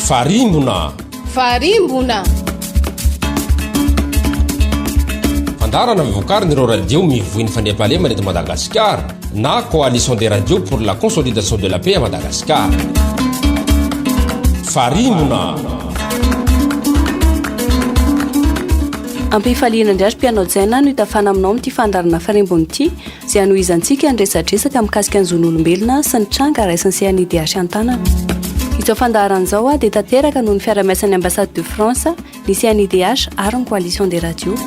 Farimbona fandarana mivokarina ireo radio mivoiny fandriam-pahalemana eto Madagasikara na coalition des radios pour la consolidation de la paix à Madagascar. Farimbona ampifaliana indray mpianao jaina no hitafana aminao amin'ity fandarana farimbona ity izay anohizantsika andresadresaka mikasika ny zon'olombelona sy ny tranga raisin'ny CNIDH an-tanana. Izao fandaran'izao dia tanteraka noho ny fiara-miasan'ny ambassade de France, ny CNIDH ary ny coalition des radios.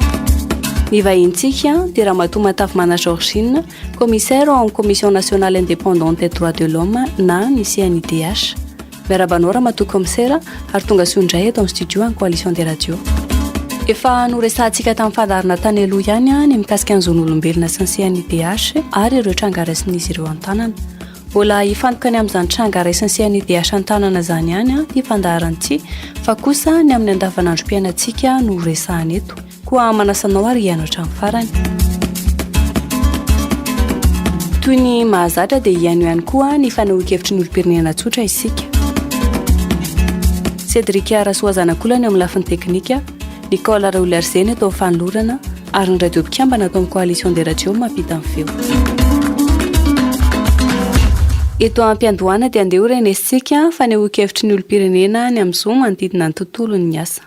Ny vahintsika dia Ramatoa Matavimana Georgine, commissaire en commission nationale indépendante des droits de l'homme na ny CNIDH. Miarabanao Ramatoa commissaire ary tonga sy ondray eto amin'ny studio ny coalition des radios. Efa noresantsika tamin'ny fandarana tany aloha ihany ny mikasika ny zon'olombelona sy ny CNIDH ary ireo tranga raisin'izy ireo an-tanana. Mbola hifantokany amin'izany tranga raisin'ny CNIDH an-tanana izany ihany ity fandaran'ity fa kosa ny amin'ny andavanandrom-piainantsika no resahana eto. Koa manasanao ary hianatra amin'ny farany. Toy ny mahazatra dia hiaino ihany koa ny fanehoan-kevitry ny olom-pirenena tsotra isika. Cédric Rasoazanakolany amin'ny lafiny teknika, Nicole Raoularzeny atao fanolorana ary ny radio mpikambana atao amin'ny coalition des radios mampita amin'ny feo. Eto am-piandohana dia andeha renesika fanehoan-kevitry ny olom-pirenena ny amin'izao manodidina ny tontolon'ny asa.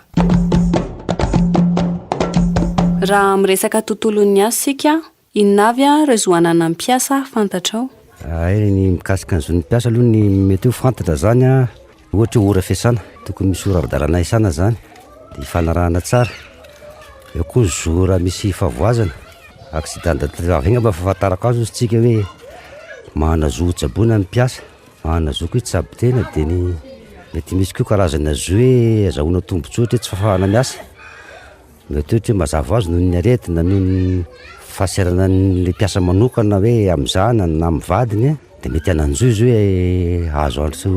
Raha miresaka tontolon'ny asa sika, inona avy ireo zoanana mpiasa fantatrao? Ny mikasika ny zon'ny mpiasa aloha ny mety ho fantatra zany ohatra ora fiasana, tokony misy ora ara-dalàna isana zany. Dia fanarahana tsara. Eo koa ny zora misy favoazana. Accident de travail ngamba fahafantarako azy tsika hoe mahana zo tsaboina ny mpiasa, mahana zo koa tsabotena dia ny mety misy koa karazana zo hoe azahoana tombotsotra tsy fafahana miasa. Mety ohatra hoe mazava azy noho ny aretina, noho ny fahaserana ny mpiasa manokana hoe amin'izana na amin'ny vadiny, dia mety hananjo izy hoe azo andro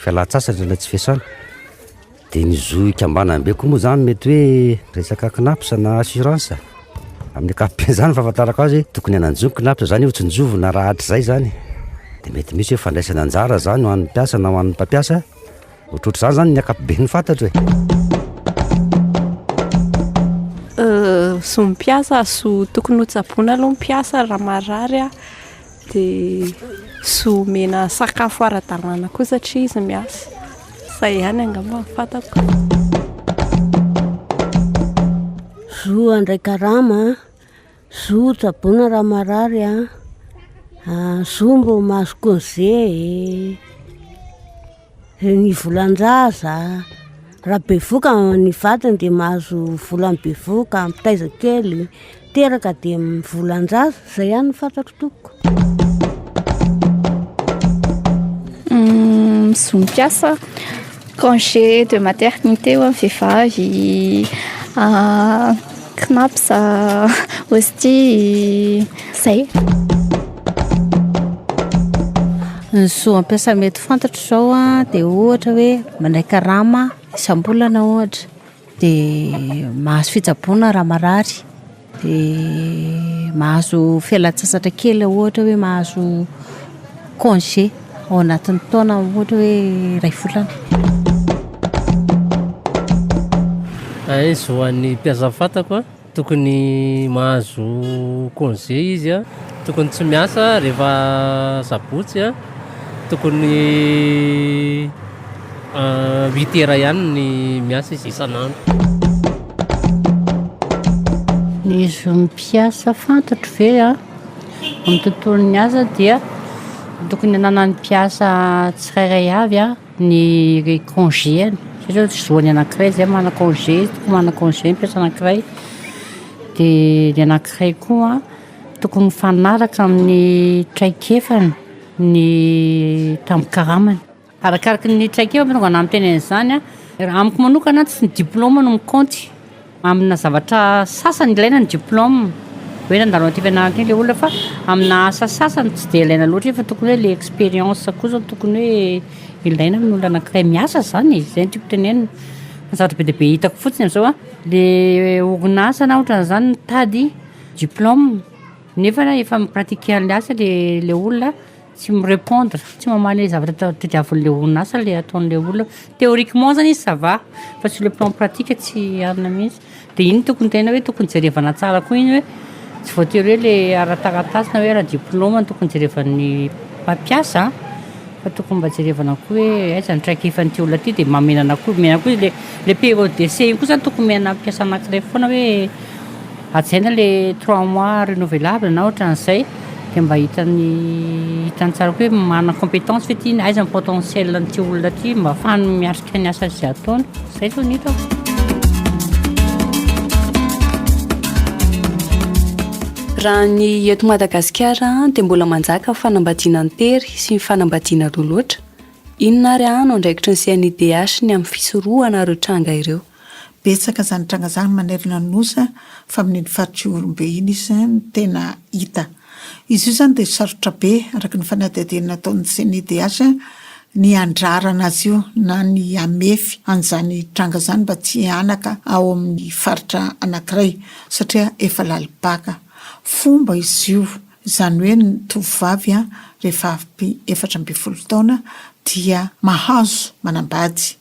fialan-tsasatra ilay tsy fiasana. Dia ny zo ikambanana be koa moa zany mety hoe resaka knapsa na assurance. Amin'ny ankapobeny zany fahafantarako azy tokony hananjo ny knapsa zany eo tsy njovona raha hatrizay zany. Dia mety misy hoe fandraisana anjara zany ho an'ny mpiasa na ho an'ny mpampiasa. Ohatrohatr'izany zany ny ankapobeny fantatra hoe. So mpiasa so tokony ho tsaboina aloha mpiasa raha marary dia so mena sakafo ara-dalàna koa satria izy miasa. Zay ihany angamba fantako. Zo andray karama, zo tsaboina raha marary zo mbo mahazo congé, ny volan-jaza. Raha bevoka ny vatany dia mahazo volany bevoka, ampitaiza kely, teraka dia volan-jaza. Zay ihany ny fantako toko. Zo mpiasa, congé de maternité ho an'ny vehivavy, knapsa aussi, zay. Ny zo ampiasa mety fantatro zao dia ohatra hoe mandray karama isam-bolana ohatra, dia mahazo fitsaboana raha marary, dia mahazo fialan-tsasatra kely ohatra hoe mahazo congé ao anatin'ny taona ohatra hoe 2 volana. Zo an'ny mpiasa fantako tokony mahazo congé izy tokony tsy miasa rehefa sabotsy tokony 8 heures ihany ny miasa izy isan'andro. Ny zo mpiasa fantatro ve amin'ny tontolon'ny asa dia tokony hananany mpiasa tsirairay avy ny congé. Satria zoany anankiray zay mana congé, tokony mana congé mpiasa anankiray. Dia ny anankiray koa tokony mifanaraka amin'ny traikefa ny tamin-karamany. Arakaraka ny traikefa tonga na miteny an'izany amiko manokana tsy ny diplôma no mikaonty. Amina zavatra sasany ilaina ny diplôma. Hoe nandalo an'ity fianarana ity ilay olona fa amina asa sasany tsy dia ilaina loatra fa tokony hoe ilay expérience kosa tokony hoe ilaina amin'ny olona anankiray miasa zany. Izay no tiako tenenina. Zavatra be dia be hitako fotsiny amin'izao ilay orinasa na ohatran'izany mitady diplôma nefa efa mipratika an'ilay asa ilay olona tsy mirépondre tsy mamaly zavatra tadiavin'le orinasa le ataon'le olona théoriquement zany izy ça va fa sur le plan pratique tsy arina mihitsy dia iny tokony tena hoe tokony jerevana tsara koa iny hoe tsy voatery hoe le arataratasina hoe raha diplôme tokony jerevan'ny mpampiasa fa tokony mba jerevana koa hoe aiza nytraika efan'ity olona ty dia mamenana koa le période d'essai iny koa zany tokony mena mpiasa anankiray foana hoe ajaina le 3 mois renouvelable na ohatran'izay dia mba hitany tsara koa hoe manana compétence fe ty aiza ny potentiel n'ity olona ty mba ahafahany miatrika ny asa izay ataony zay aloha ny hitako. raha ny eto Madagasikara dia mbola manjaka fanambadiana ny tery sy ny fanambadiana loloatra. Inona ary ano andraikitry ny CNIDH ny amin'ny fisorohana ireo tranga ireo. Betsaka zany tranga zany manerina nosa fa amin'ny faritry Orombe iny izy no tena hita. Izy io zany dia sarotra be araka ny fanadihadiana ataon'ny CNIDH ny andrarana azy io na ny amefy an'izany tranga zany mba tsy anaka ao amin'ny faritra anankiray satria efa lalibaka. Fomba izy io zany hoe ny tovovavy rehefa 14 taona dia mahazo manambady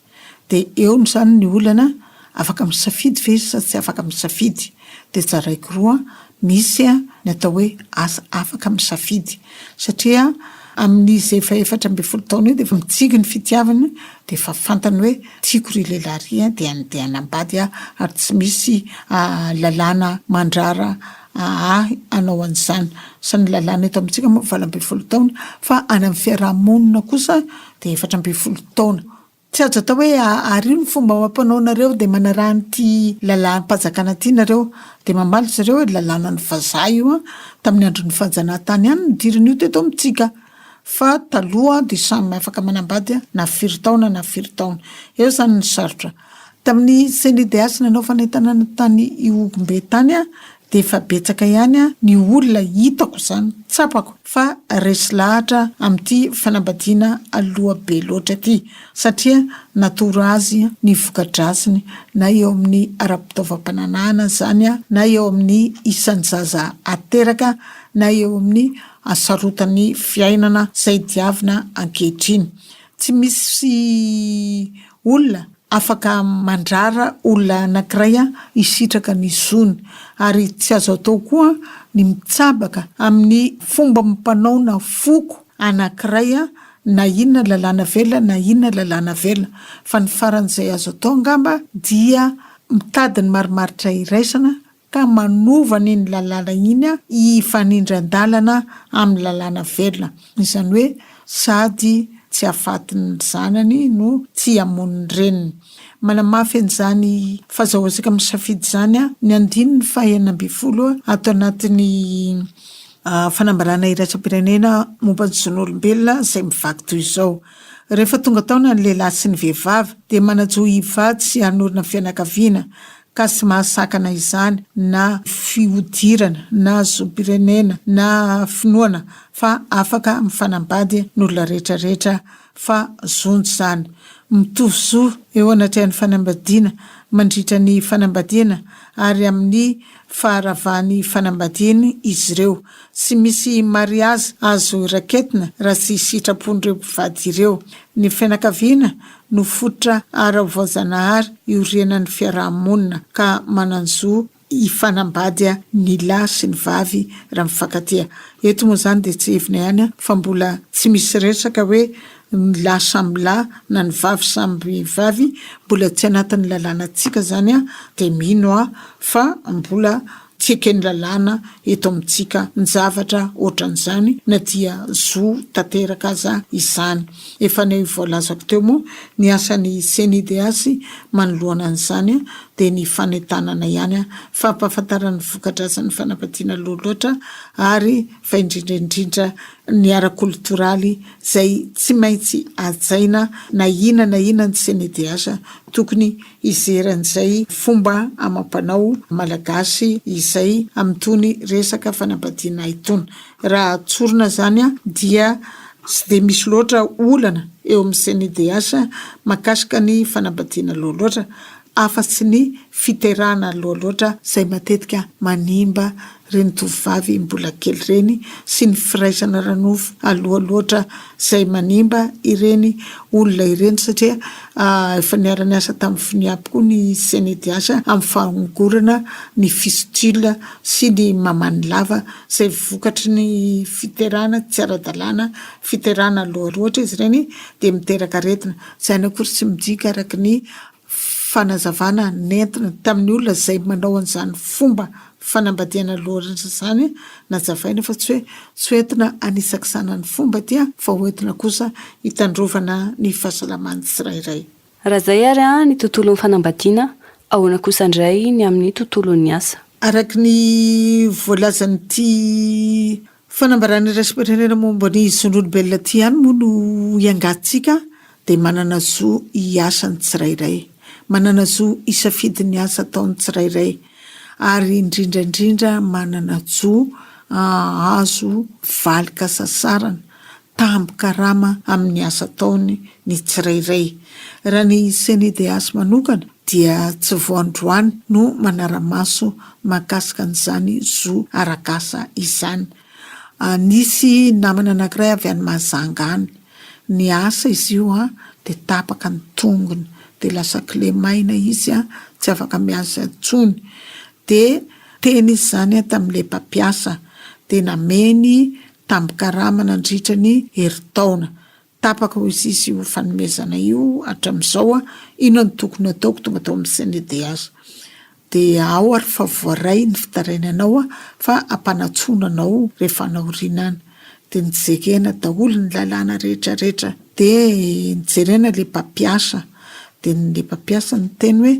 dia eo ny zany ny olana afaka misafidy ve sa tsy afaka misafidy dia tsaraiko roa misy ny atao hoe asa afaka misafidy satria amin'izy efa 14 taona io dia efa mitsiky ny fitiavana dia efa fantany hoe tiako ry lehilahy dia anambady ary tsy misy lalàna mandrara anao an'izany sa ny lalàna eto amintsika moa 20 taona fa any amin'ny fiarahamonina kosa dia 14 taona. Tsy azo atao hoe ary ny fomba mampanao nareo dia manarahany ty lalàna-mpanjakana ty nareo dia mamaly zareo hoe lalàna ny vazaha io tamin'ny andron'ny fanjanahantany ihany ny diriny io teto amintsika fa taloha dia samy afaka manambady na 4 taona na 4 taona eo zany ny sarotra. Tamin'ny CNIDH nanao fanentanana tany Iogombe tany dia efa betsaka ihany ny olona hitako zany tsapako fa resy lahatra amin'ity fanambadiana aloha be loatra ty satria natoro azy ny vokadrasiny na eo amin'ny ara-pitaovam-pananana zany na eo amin'ny isan'ny zaza ateraka na eo amin'ny asarotany fiainana izay diavina ankehitriny. Tsy misy olona afaka mandrara olona anankiray isitraka ny zony ary tsy azo atao koa ny mitsabaka amin'ny fomba mmpanaona foko anankiray na inona lalàna velona na inona lalàna velona fa ny faran'izay azo atao angamba dia mitady ny marimaritra iraisana ka manovana iny lalàna iny ifanindran-dalana amin'ny lalàna velona izany hoe sady tsy afatiny zanany no tsy amoniny reniny. Manamafy an'izany fahazahoantsika misafidy zany ny 20 ato anatin'ny fanambarana iraisam-pirenena momba ny zon'olombelona izay mivaky toy izao. Rehefa tonga taona ny lehilahy sy ny vehivavy dia manajo hivady sy hanorina fianakaviana ka sy mahasakana izany na fihodirana na zom-pirenena na finoana fa afaka mifanambady n'olona rehetrarehetra fa zonjo zany. Mitovy zo eo anatrehan'ny fanambadiana mandritra ny fanambadiana ary amin'ny faharavany fanambadiany izy ireo sy misy mariazy azo raketina raha sy sitrapon'ireo mpivady ireo. Ny fianakaviana no fototra ara-voazanahary iorenan'ny fiarahamonina ka mananjo ifanambady ny lahy sy ny vavy raha mifankatia. Eto moa zany dia tsy hevina ihany fa mbola tsy misy resaka hoe ny lahy samby lahy na ny vavy samby vavy mbola tsy anatin'ny lalàna antsika zany dia mino fa mbola tsy ekeny lalàna eto amintsika ny zavatra ohatran'izany na dia zo tanteraka aza izany. Efa ny voalazako teo moa ny asan'ny CNIDH manoloana an'izany dia ny fanentanana ihany fampahafantarana ny vokadrasan'ny fanambadiana loloatra ary fa indrindraindrindra ny ara-koltoraly izay tsy maintsy ajaina na inona ny CNIDH tokony izeran'izay fomba amam-panao malagasy izay amin'itony resaka fanambadiana itony. Raha tsorina zany dia tsy dia misy loatra olana eo amin'ny CNIDH makasika ny fanambadiana loloatra afa-tsy ny fiterana loaloatra zay matetika manimba reny tovavy mbola kely reny sy ny firaisana ranofo aloaloatra zay manimba ireny olona ireny satria efa niara-ni asa tamin'ny finiapo koa ny CNIDH amin'ny fanogorana ny fistule sy ny mamany lava zay vokatry ny fiterana tsy ara-dalàna fiterana loaloatra izy reny de miteraka aretina zany akory tsy midika araky ny fanazavana nentina tamin'ny olona zay manao an'izany fomba fanambadiana loharatra zany nazavaina fa tsy hoentina anisakisana ny fomba dia fa hoentina kosa hitandrovana ny fahasalaman'ny tsirairay. Raha zay ary ny tontolon'ny fanambadiana ahoana kosa indray ny amin'ny tontolon'ny asa. Araky ny voalazan'ity fanambarana rasim-pirenena momba ny zon'olombelona ty ihany moa no iangatsika de manana zo hiasany tsirairay, manana zo isafidy ny asa ataony tsirairay ary indrindraindrindra manana jo azo valika sasarana tamboka rama amin'ny asa taony ny tsirairay. Raha ny CNIDH manokana dia tsy voandroany no manara-maso makasika an'izany zo arakasa izany. Nisy namana anankiray avy any Mahazangany ny asa izy io de tapaka ny tongony de lasa kilemaina izy tsy afaka miasa tsony de teny izy zany tamin'le mpampiasa de nameny tamboka rama nandritra ny heritaona tapaka ho izy io fanomezana io hatramin'izao ino ny tokony ataoko tonga tao amin'ny CNIDH de ao ary fa voaray ny fitarainanao fa ampanatsonanao rehefa naorinana de nijekena daholo ny lalàna rehetrarehetra de nijerena le mpampiasa de le mpampiasa ny teny hoe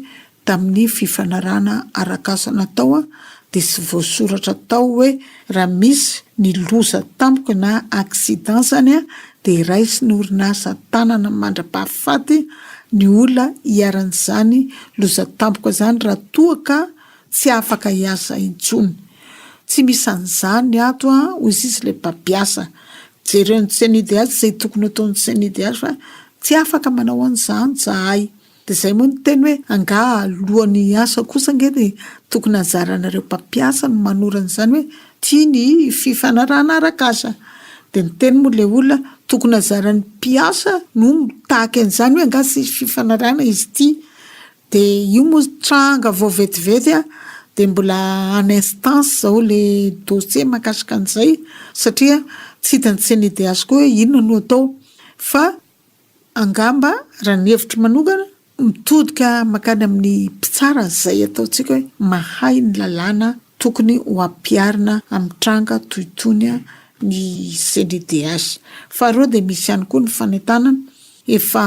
tamin'ny fifanarana arakasana tao de sy voasoratra tao hoe raha misy ny loza tampoka na accident zany de raisy ny orinasa tanana mandra-pahafaty ny olona iaran'izany loza tampoka zany raha toa ka tsy afaka hiasa intsony. Tsy misy an'izany ato ho izy le mpampiasa jereo ny CNIDH zay tokony ataony CNIDH fa tsy afaka manao an'izany zahay. De zay moa ny teny hoe anga alohan'ny asa kosa nge de tokony anjaranareo mpampiasa no manoran'izany hoe tia ny fifanarana arakasa de ny teny moa le olona tokony anjaran'ny mpiasa no mitaky an'izany hoe anga sy fifanarana izy ty de io moa tranga vao vetivety de mbola en instance zao le dossier makasika an'izay satria tsy hitany CNIDH koa hoe inona no atao fa angamba raha ny hevitry manokana mitodika makany amin'ny mpitsara zay ataotsika hoe mahay ny lalàna tokony ho ampiarina amin'ny tranga toitony ny CNIDH. Faharoa de misy ihany koa ny fanentanana efa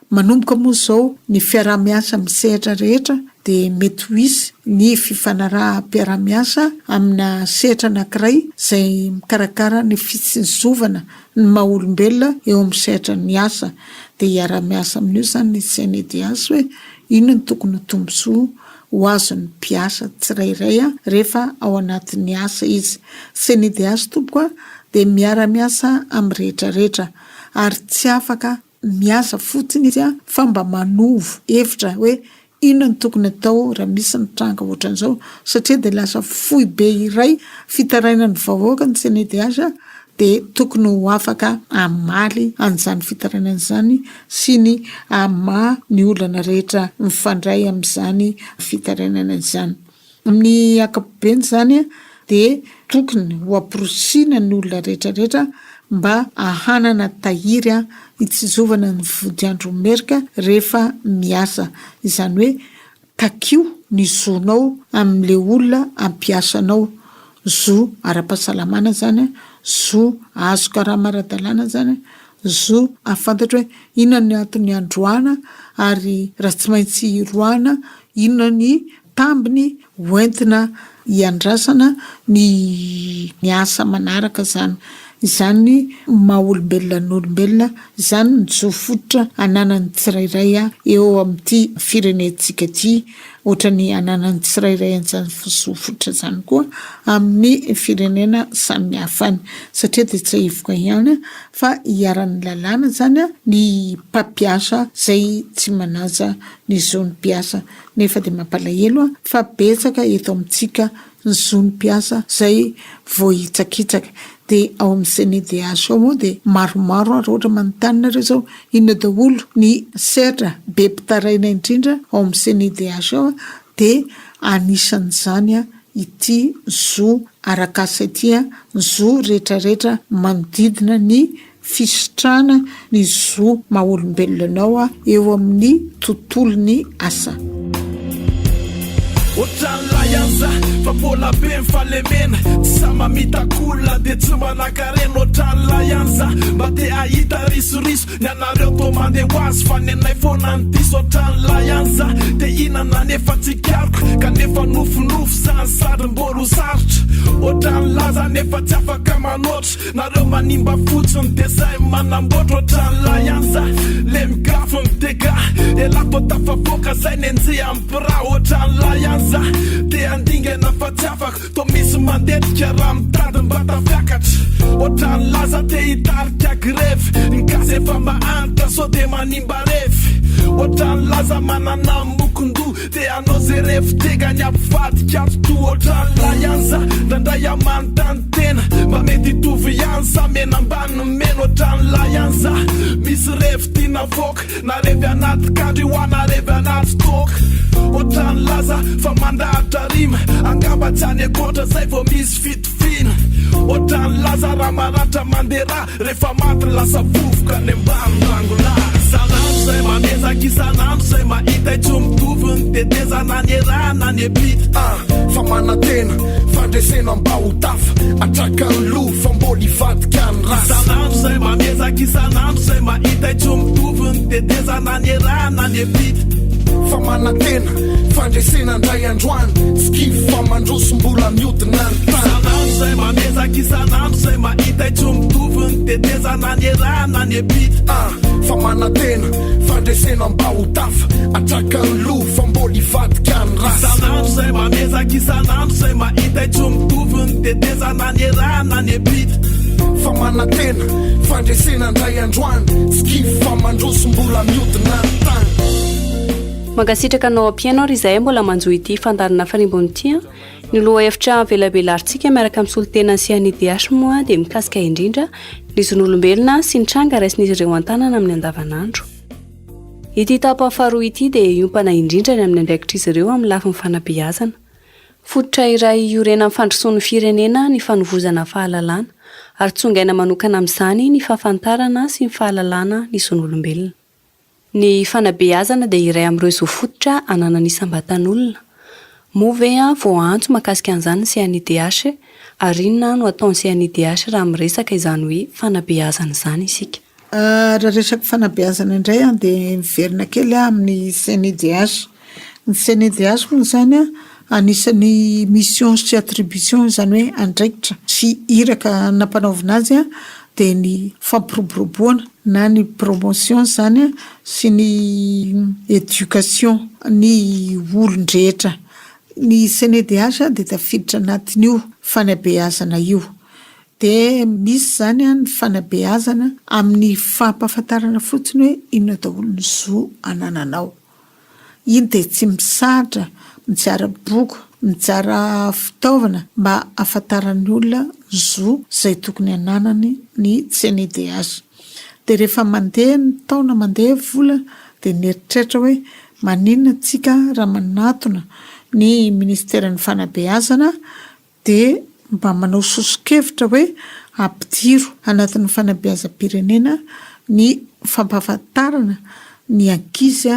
manomboka moa zao ny fiarah-miasa misehatra rehetra de mety ho isy ny fifanaraha-piarah-miasa amina sehatra anankiray zay mikarakara ny fitsinjovana ny maha-olombelona eo amin'ny sehatra ny asa de hiara-miasa amin'io zany ny CNIDH hoe ino ny tokony tombosoa ho azon'ny mpiasa tsirairay rehefa ao anatin'ny asa izy. CNIDH tomboka de miara-miasa amin'ny rehetrarehetra ary tsy afaka miasa fotsiny izy fa mba manovo hevitra hoe ino ny tokony atao raha misy ny tranga ohatran'izao satria de lasa fohy be iray fitarainany vahoaka ny CNIDH de tokony ho afaka amaly an'izany fitarainana zany sy ny ama ny olana rehetra mifandray amin'izany fitarainana izany. Amin'ny ankapobeny zany de tokony ho amporosina ny olona rehetrarehetra mba ahanana tahiry hitsinjovana ny vodiandro merika rehefa miasa izany hoe takio ny zonao amin'le olona ampiasanao zo ara-pahasalamana zany zo azoka raha mara-dalàna zany zo afantatra hoe inona ny antony androana ary raha tsy maintsy roana inona ny tambiny hoentina hiandrasana ny asa manaraka zany. izany maha-olombelona n'olombelona, izany ny zo fototra ananany tsirairay eo amin'ity firenentsika ty, ohatra ny ananany tsirairay an'izany zo fototra zany koa amin'ny firenena samihafa any, satria dia tsy ivoka ihany fa hiaran'ny lalàna zany ny mpampiasa zay tsy manaja ny zon'ym-piasa, nefa dia mampalahelo fa betsaka eto amintsika ny zon'ym-piasa zay voahitsakitsaka. Dia ao amin'ny CNIDH ao moa dia maromaro ary ohatra manontany nareo zao inona daholo ny sehatra be mpitaraina indrindra ao amin'ny CNIDH ao dia anisan'izany ity zo arakasa ity, zo rehetrarehetra manodidina ny fisitrana ny zo maha-olombelonao eo amin'ny tontolony asa. Otranylayanza fabola be mifalemena tsy samamitakolona dia tsy manakarena. Otranylayanza mba te ahita risoriso ny anareo to mandeha ho azy fa nenay foana ny diso. Otranylayanza dia inana nefa tsikaroko kanefa nofonofo zany sady mbolo sarotra. Otranylaza nefa tsy afaka manoatra nareo manimba fotsiny dia zay manamboatra. Otranylayanza le migrafo mitega elato tafavoaka zay nenjy ampira. Otranylayanza dia andingana fa tsy afaka to misy mandetika raha mitady mba tafiakatra. Otranylaza te hitarika grevy nikasy efa mahanitra so dia manimba refy. Otranylaza manana mokondo dia anao zay refy tegany ampivadika atoto. Otranylayanza ndrandray amanontany tena mba mety hitovy ihany samena ambany mena. Otranylayanza misy refy tiana voaka na revy anaty kadry ho ana revy anaty toka. Otranylaza fa mandahatra rima angamba tsy any akoatra zay vao misy fitofina. Otranylaza raha maratra mandera rehefa maty lasa vovoka ny ambany rangola. Isanandro zay mamezaka, isanandro zay mahita itsyo mitovy ny tetezana ny erana ny epita. Fa manantena fandresena mba ho tafa atraka ny lo fa mbola hivadika ny rasa. Isanandro zay mamezaka, isanandro zay mahita itsyo mitovy ny tetezana ny erana ny epita. Fa manantena fandresena ndray androany skifo fa mandroso mbola miodina ny tany. Isanandro zay mamezaka, isanandro zay mahita itsyo mitovy ny tetezana ny erana ny epita. Fa manantena fandresena mba ho tafa atraka ny lo fa mbola hivadika ny rasa. Isanandro zay mamezaka, isanandro zay mahita itsyo mitovy ny tetezana ny erana ny epita. Fa manantena fandresena ndray androany skifo fa mandroso mbola miodina ny tany. Magasitraka anao ampianao ry izay mbola manjoy ity fandarana farimbony ity ny loha hevitra velabelarintsika miaraka amin'ny solotena CNIDH moa dia mikasika indrindra ny zon'olombelona sy ny tranga raisin'izy ireo an-tanana amin'ny andavanandro. Ity tapa faharoa ity dia iompana indrindra ny amin'ny andraikitr'izy ireo amin'ny lafin'ny fanabeazana. Fototra iray iorena amin'ny fandrosoan'ny firenena ny fanovozana fahalalana ary tsongaina manokana amin'izany ny fahafantarana sy ny fahalalana ny zon'olombelona. Ny fanabeazana dia iray amin'ireo zo fototra ananany isam-batan'olona. Move vao antso makasika an'izany CNIDH ary inona no ataony CNIDH raha miresaka izany hoe fanabeazana izany isika. Raha resaka fanabeazana indray dia miverina kely amin'ny CNIDH. Ny CNIDH moa zany anisan'ny mission sy attribution zany hoe andraikitra sy iraka nampanaovina azy dia ny fampiroboroboana na ny promotion zany sy ny éducation ny olon-drehetra. Ny CNIDH dia tafiditra anatin'io fanabeazana io. Dia misy zany ny fanabeazana amin'ny fampahafantarana fotsiny hoe inona daholo ny zo anananao. Iny dia tsy misahatra mijara boky, mijara fitaovana mba ahafantaran'ny olona zo izay tokony ananany ny CNIDH. Dia rehefa mandeha ny taona mandeha vola dia nieritreritra hoe maninona tsika raha manatona ny ministeran'ny fanabeazana dia mba manao sosokevitra hoe ampidiro anatin'ny fanabeazam-pirenena ny fampahafantarana ny ankizy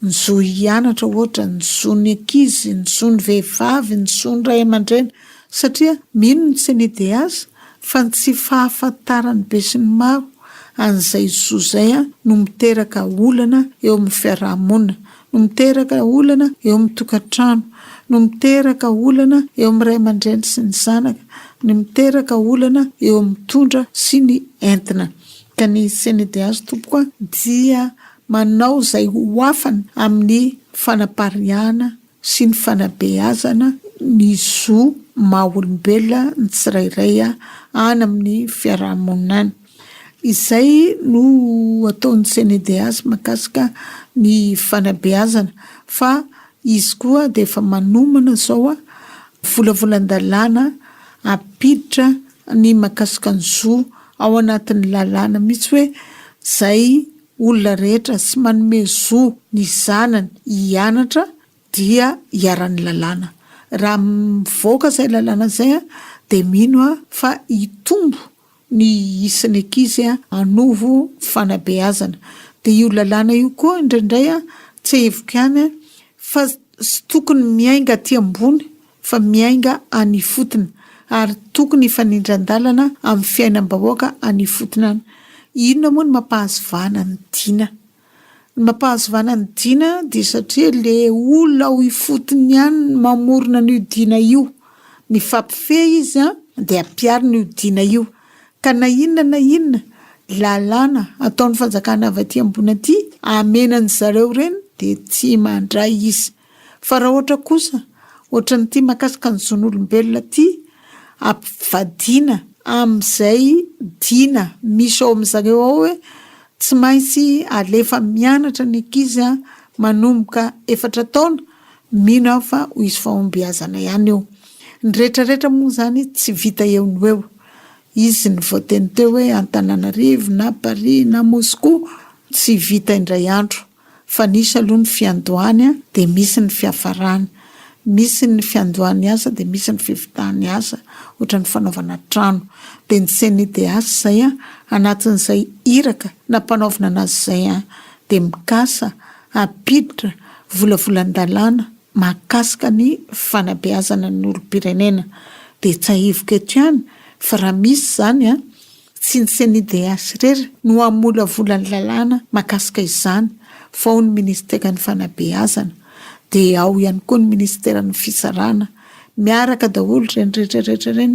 ny zo hianatra ohatra ny zon'ny ankizy, ny zon'ny vehivavy, ny zon'ny ray aman-dreny satria mino ny CNIDH fa tsy fahafantarany be sy ny maro an'izay zo zay no miteraka olana eo amin'ny fiarahamonina, no miteraka olana eo amin'ny tokantrano, no miteraka olana eo amin'ny ray aman-dreny sy ny zanaka, no miteraka olana eo amin'ny tondra sy ny entina. Ka ny CNIDH tompoka dia manao izay ho afana amin'ny fanapariana sy ny fanabeazana ny zo maha-olombelona ny tsirairay any amin'ny fiarahamonina. Izay no ataon'ny CNIDH makasika ny fanabeazana, fa izy koa dia efa manomana zao volavolan-dalàna apiditra ny makasika ny zo ao anatin'ny lalàna mihitsy hoe zay olona rehetra sy manome zo ny zanany hianatra dia hiara-ny lalàna. Raha mivoaka izay lalàna izay dia mino fa hitombo ny isan'ny ankizy hanovo fanabeazana. Dia io lalàna io koa indraindray tsy hevokany fa tokony miainga aty ambony fa miainga any fotona, ary tokony fanindran-dalana amin'ny fiainam-bahoaka any fotona. Inona moa ny mampahazovana ny dina? Ny mampahazovana ny dina dia satria le olona ao ifotony ihany mamorona n'io dina io, ny fampifehy izy dia ampiary n'io dina io. Ka na inona lalàna ataon'ny fanjakana avy aty ambony aty amenan zareo reny dia tsy mandray izy. Fa raha ohatra kosa ohatra ny ty makasika ny zon'olombelona ty ampivadiana amin'izay dina misy ao amin'izareo ao hoe tsy maintsy alefa mianatra ny ankizy manomboka 4 taona, mino aho fa ho izy fahombiazana ihany eo. Ny rehetrarehetra moa zany tsy vita eo no eo. Izy ny voateny teo hoe an-tananarivo na Paris na Moscou tsy vita indray andro, fa nisy aloha ny fiandohany dia misy ny fiafarany, misy ny fiandohany asa dia misy ny fivitahany asa, ohatra ny fanaovana trano. Dia ny CNIDH zay anatin'izay iraka na mpanaovana anazy zay dia mikasa apiditra volavolan-dalàna makasika ny fanabeazana ny olom-pirenena. Dia tsy ahivoka eto ihany fa raha misy zany tsy ny CNIDH rery no amolavolan'ny lalàna makasika izany, fa ao ny ministera ny fanabeazana, dia ao ihany koa ny ministera ny fisarana, miaraka daholo reny rehetrarehetra reny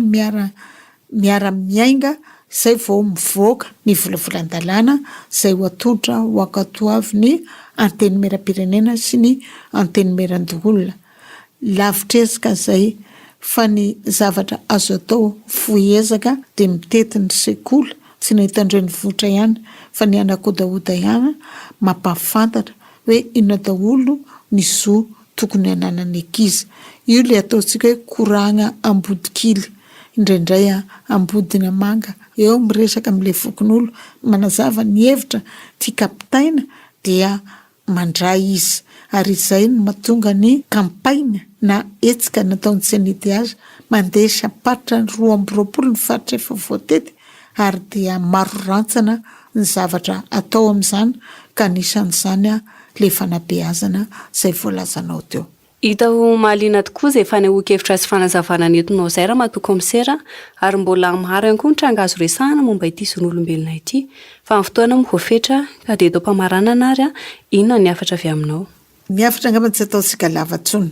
miara-miainga izay vao mivoaka ny volavolan-dalàna izay ho atodra ho ankatoavy ny antenimieram-pirenena sy ny antenimieran-doholona. Lavitresika izay fa ny zavatra azo atao foezaka dia mitety ny sekoly, tsy nahitandreo ny votra ihany fa ny anakodaoda ihany mampafantatra hoe inona daholo ny zo tokony ananany ankizy. Io le ataontsika hoe koragna ambodikily, indraindray ambodina manga, eo miresaka amin'ilay fokon'olo manazava ny hevitra tia kapitaina dia mandray izy. Ary izay no mahatonga ny kampaina na etsika nataon'ny CNIDH mandeha sapatra 2020 ny faritra efa voatety, ary dia maro rantsana ny zavatra atao amin'izany, ka anisan'izany le fanabeazana izay voalazanao teo. Hita ho mahaliana tokoa izay fanehoan-kevitra sy fanazavana nentinao izay raha mahatoa komisera, ary mbola maro ihany koa ny tranga azo resahana momba ity zon'olombelona ity. Fa amin'ny fotoana mihofetra ka dia eto mpamaranana ary inona ny afatra avy aminao? Ny afatra angamba tsy ataontsika lavatsony.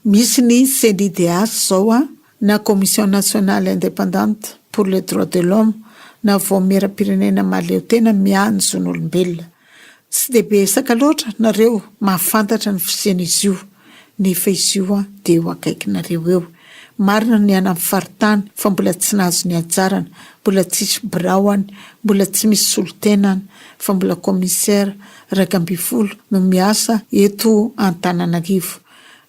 Misy ny CNIDH zao na Commission nationale indépendante pour les droits de l'homme na voamieram-pirenena mahaleo tena miahany zon'olombelona. Tsy dia besaka loatra nareo mahafantatra ny fisian'izy io, nefa izy io dia eo akaikinareo eo. Marina ny any amin'ny faritany fa mbola tsy nahazo ny anjarany, mbola tsisy biraoany, mbola tsy misy solotenany, fa mbola komisera 200 no miasa eto an-tananarivo.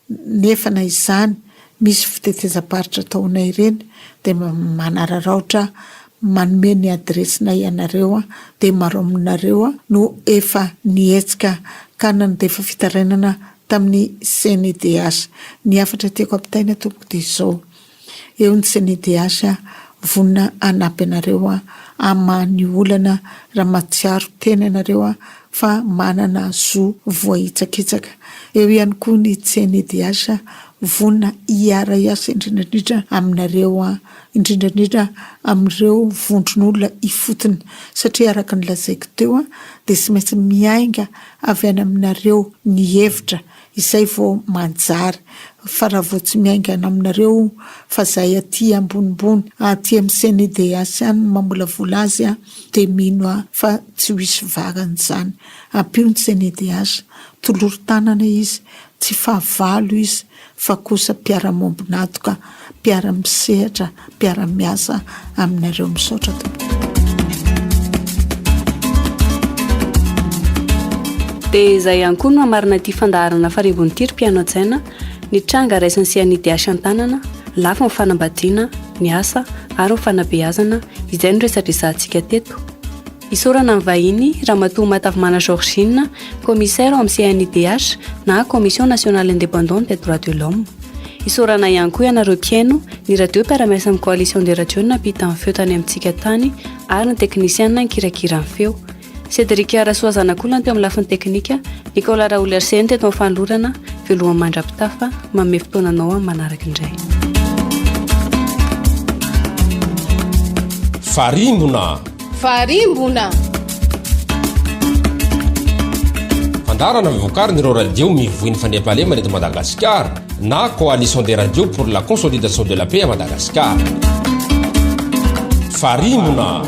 Nefa na izany misy fitetezam-paritra taona ireny dia manararaotra manome ny adresinay ianareo dia maro aminareo no efa nietsika kanany dia efa fitarainana tamin'ny CNIDH. Ny afatra tiako ampitaina tompoko dia izao, eo ny CNIDH vonina anampy anareo amany olana raha matsiaro tena ianareo fa manana zo voahitsakitsaka. Eo ihany koa ny CNIDH vonina hiara iasa indrindrandrindra aminareo, indrindrandrindra amin'ireo vondron'olona ifotony, satria araka ny lazaiko teo dia tsy maintsy miainga avy any aminareo ny hevitra izay vao manjary fa raha vao tsy miaingana aminareo fa zay aty ambonimbony aty amin'ny CNIDH N mamolavola azy a de mino a fa tsy ho isy varany zany ampio ny CNIDH toloro tanana izy tsy fahavalo izy fa kosa mpiara-mombonatoka mpiara-misehatra mpiara-miasa aminareo misaotra tompo. Dia izay ihany koa no hamarina ity fandaharana farimbony ity ry mpiano an-tsaina ny tranga raisin'ny CNIDH an-tanana lafa ny fanambadiana ny asa ary ny fanabeazana izay no resadresantsika teto. Isorana amin'ny vahiny Ramatoa Matavimana Georgine, commissaire amin'ny CNIDH na Commission nationale indépendante des droits de l'homme. Isorana ihany koa ianareo mpiaino ny radio mpiara-miasa amin'ny coalition des radios nampita amin'ny feo tany amintsika tany ary ny teknisiana nikirakira amin'ny feo. Cédric Arasoazanak'olona teo amin'ny lafiny teknika, Nicolas Raoul-Arsène teto amin'ny fanolorana, velohan'ny mandrapitafa, manome fotoananao amin'ny manaraka indray. Farimbona fandarana mivokariny ireo radio mivoiny fandriam-pahalemana eto Madagasikara na coalition des radios pour la consolidation de la paix à Madagascar. Farimbona